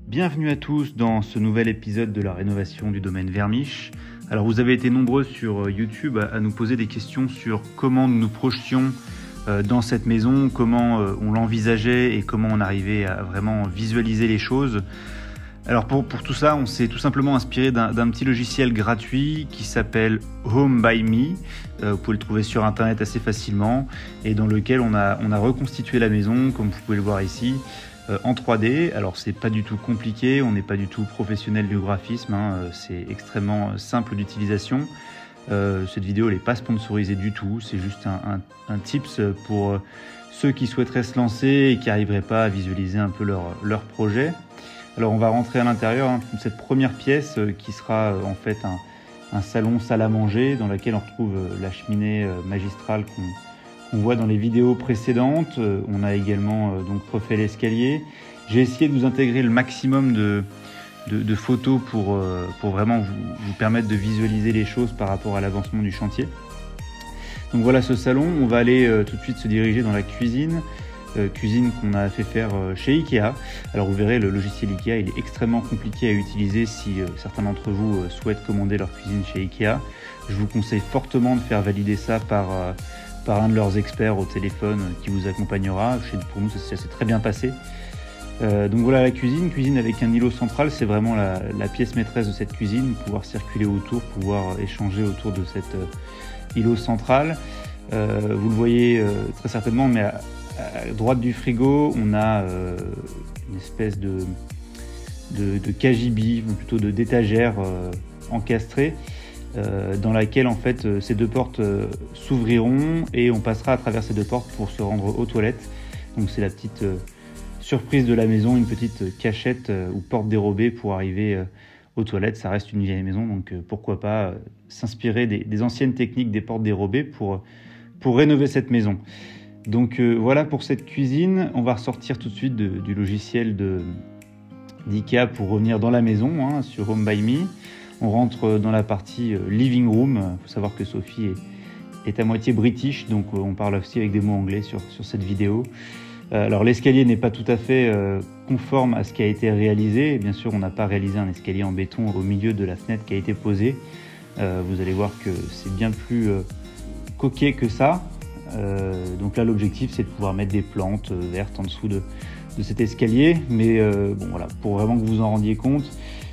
Bienvenue à tous dans ce nouvel épisode de la rénovation du domaine Vermiche. Alors vous avez été nombreux sur YouTube à nous poser des questions sur comment nous nous projetions dans cette maison, comment on l'envisageait et comment on arrivait à vraiment visualiser les choses. Alors pour tout ça, on s'est tout simplement inspiré d'un petit logiciel gratuit qui s'appelle Home by Me. Vous pouvez le trouver sur internet assez facilement et dans lequel on a reconstitué la maison, comme vous pouvez le voir ici, en 3D. Alors c'est pas du tout compliqué, on n'est pas du tout professionnel du graphisme, c'est extrêmement simple d'utilisation. Cette vidéo n'est pas sponsorisée du tout, c'est juste un tips pour ceux qui souhaiteraient se lancer et qui n'arriveraient pas à visualiser un peu leur projet. Alors on va rentrer à l'intérieur de cette première pièce qui sera en fait un salon salle à manger dans laquelle on retrouve la cheminée magistrale qu'on voit dans les vidéos précédentes. On a également donc refait l'escalier. J'ai essayé de vous intégrer le maximum de photos pour vraiment vous permettre de visualiser les choses par rapport à l'avancement du chantier. Donc voilà ce salon. On va aller tout de suite se diriger dans la cuisine. Cuisine qu'on a fait faire chez Ikea. Alors vous verrez, le logiciel Ikea il est extrêmement compliqué à utiliser si certains d'entre vous souhaitent commander leur cuisine chez Ikea. Je vous conseille fortement de faire valider ça par un de leurs experts au téléphone qui vous accompagnera. Pour nous, ça s'est très bien passé. Donc voilà la cuisine avec un îlot central, c'est vraiment la pièce maîtresse de cette cuisine, pouvoir circuler autour, pouvoir échanger autour de cet îlot central. Vous le voyez très certainement, mais à droite du frigo, on a une espèce de cagibi, ou plutôt d'étagère encastrée, dans laquelle en fait ces deux portes s'ouvriront et on passera à travers ces deux portes pour se rendre aux toilettes. Donc c'est la petite surprise de la maison, une petite cachette ou porte dérobée pour arriver aux toilettes. Ça reste une vieille maison, donc pourquoi pas s'inspirer des anciennes techniques des portes dérobées pour rénover cette maison. Donc voilà pour cette cuisine. On va ressortir tout de suite du logiciel d'IKEA pour revenir dans la maison, sur Home by Me. On rentre dans la partie living room. Il faut savoir que Sophie est à moitié british, donc on parle aussi avec des mots anglais sur cette vidéo. Alors l'escalier n'est pas tout à fait conforme à ce qui a été réalisé. Et bien sûr, on n'a pas réalisé un escalier en béton au milieu de la fenêtre qui a été posée. Vous allez voir que c'est bien plus coquet que ça. Donc là l'objectif c'est de pouvoir mettre des plantes vertes en dessous de cet escalier, mais bon voilà, pour vraiment que vous en rendiez compte,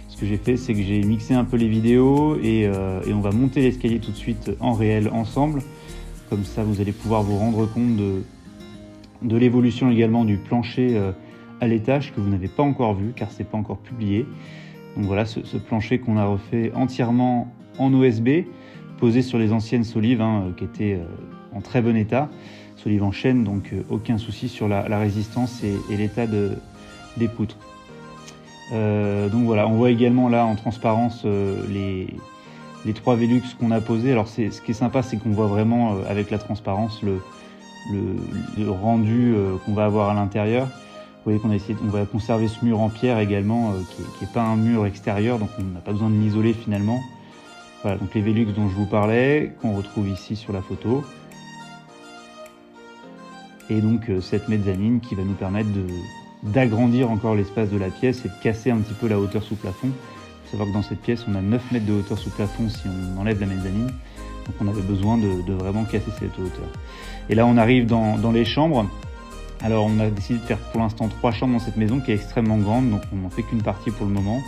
ce que j'ai fait c'est que j'ai mixé un peu les vidéos et on va monter l'escalier tout de suite en réel ensemble, comme ça vous allez pouvoir vous rendre compte de l'évolution également du plancher à l'étage que vous n'avez pas encore vu car c'est pas encore publié. Donc voilà ce plancher qu'on a refait entièrement en OSB, posé sur les anciennes solives qui étaient en très bon état, solives en chêne, donc aucun souci sur la résistance et l'état des poutres. Donc voilà, on voit également là en transparence les trois Velux qu'on a posés. Alors ce qui est sympa, c'est qu'on voit vraiment avec la transparence le rendu qu'on va avoir à l'intérieur. Vous voyez on va conserver ce mur en pierre également, qui n'est pas un mur extérieur, donc on n'a pas besoin de l'isoler finalement. Voilà, donc les Velux dont je vous parlais, qu'on retrouve ici sur la photo. Et donc cette mezzanine qui va nous permettre d'agrandir encore l'espace de la pièce et de casser un petit peu la hauteur sous plafond. Il faut savoir que dans cette pièce, on a 9 mètres de hauteur sous plafond si on enlève la mezzanine. Donc on avait besoin de vraiment casser cette hauteur. Et là, on arrive dans les chambres. Alors on a décidé de faire pour l'instant 3 chambres dans cette maison qui est extrêmement grande, donc on n'en fait qu'une partie pour le moment.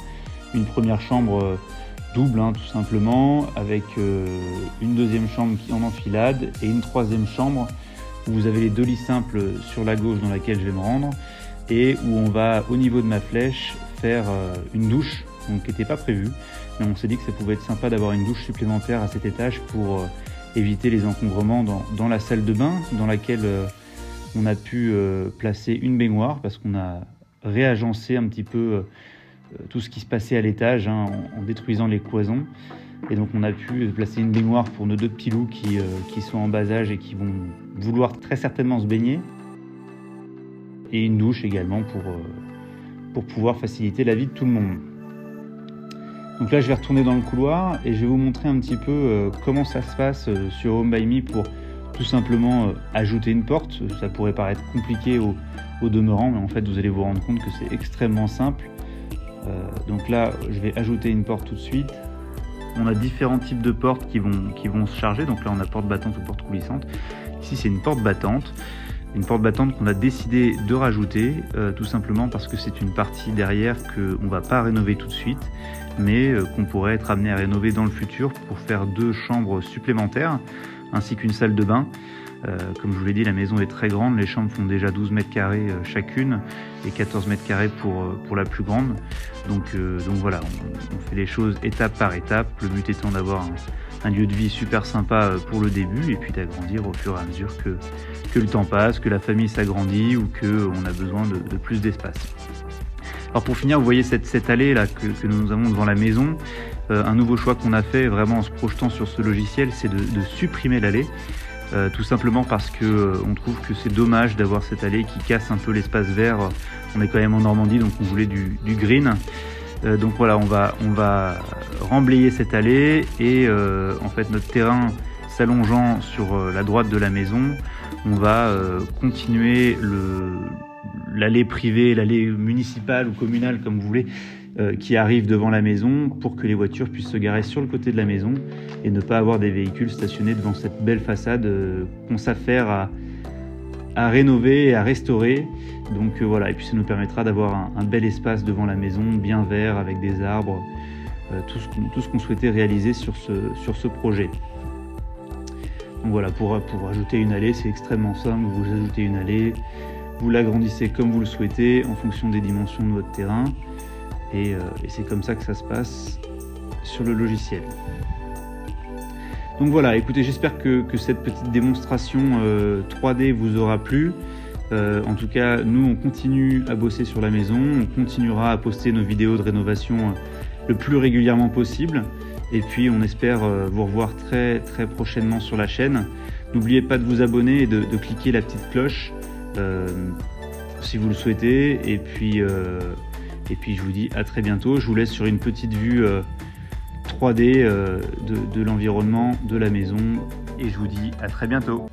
Une première chambre double, tout simplement, avec une deuxième chambre en enfilade et une troisième chambre où vous avez les 2 lits simples sur la gauche dans laquelle je vais me rendre et où on va, au niveau de ma flèche, faire une douche, donc qui n'était pas prévue, mais on s'est dit que ça pouvait être sympa d'avoir une douche supplémentaire à cet étage pour éviter les encombrements dans la salle de bain dans laquelle on a pu placer une baignoire parce qu'on a réagencé un petit peu tout ce qui se passait à l'étage en détruisant les cloisons. Et donc on a pu placer une baignoire pour nos 2 petits loups qui sont en bas âge et qui vont vouloir très certainement se baigner. Et une douche également pour pouvoir faciliter la vie de tout le monde. Donc là je vais retourner dans le couloir et je vais vous montrer un petit peu comment ça se passe sur Home by Me pour tout simplement ajouter une porte. Ça pourrait paraître compliqué au demeurant, mais en fait vous allez vous rendre compte que c'est extrêmement simple. Donc là je vais ajouter une porte tout de suite. On a différents types de portes qui vont se charger. Donc là on a porte battante ou porte coulissante. Ici c'est une porte battante. Une porte battante qu'on a décidé de rajouter tout simplement parce que c'est une partie derrière qu'on ne va pas rénover tout de suite, mais qu'on pourrait être amené à rénover dans le futur pour faire 2 chambres supplémentaires ainsi qu'une salle de bain. Comme je vous l'ai dit, la maison est très grande, les chambres font déjà 12 mètres carrés chacune et 14 mètres carrés pour la plus grande. Donc voilà, on fait les choses étape par étape, le but étant d'avoir un lieu de vie super sympa pour le début et puis d'agrandir au fur et à mesure que le temps passe, que la famille s'agrandit ou qu'on a besoin de plus d'espace. Alors pour finir, vous voyez cette allée là que nous avons devant la maison. Un nouveau choix qu'on a fait vraiment en se projetant sur ce logiciel, c'est de supprimer l'allée. Tout simplement parce que on trouve que c'est dommage d'avoir cette allée qui casse un peu l'espace vert. On est quand même en Normandie, donc on voulait du green. Donc voilà, on va remblayer cette allée et en fait notre terrain s'allongeant sur la droite de la maison, on va continuer l'allée privée, l'allée municipale ou communale comme vous voulez, qui arrive devant la maison pour que les voitures puissent se garer sur le côté de la maison et ne pas avoir des véhicules stationnés devant cette belle façade qu'on s'affaire à rénover et à restaurer. Donc voilà, et puis ça nous permettra d'avoir un bel espace devant la maison, bien vert, avec des arbres, tout ce qu'on souhaitait réaliser sur ce projet. Donc voilà, pour ajouter une allée, c'est extrêmement simple. Vous ajoutez une allée, vous l'agrandissez comme vous le souhaitez en fonction des dimensions de votre terrain. Et c'est comme ça que ça se passe sur le logiciel. Donc voilà, écoutez, j'espère que cette petite démonstration 3D vous aura plu. En tout cas, nous, on continue à bosser sur la maison. On continuera à poster nos vidéos de rénovation le plus régulièrement possible. Et puis, on espère vous revoir très, très prochainement sur la chaîne. N'oubliez pas de vous abonner et de cliquer la petite cloche si vous le souhaitez. Et puis, je vous dis à très bientôt. Je vous laisse sur une petite vue 3D de l'environnement de la maison. Et je vous dis à très bientôt.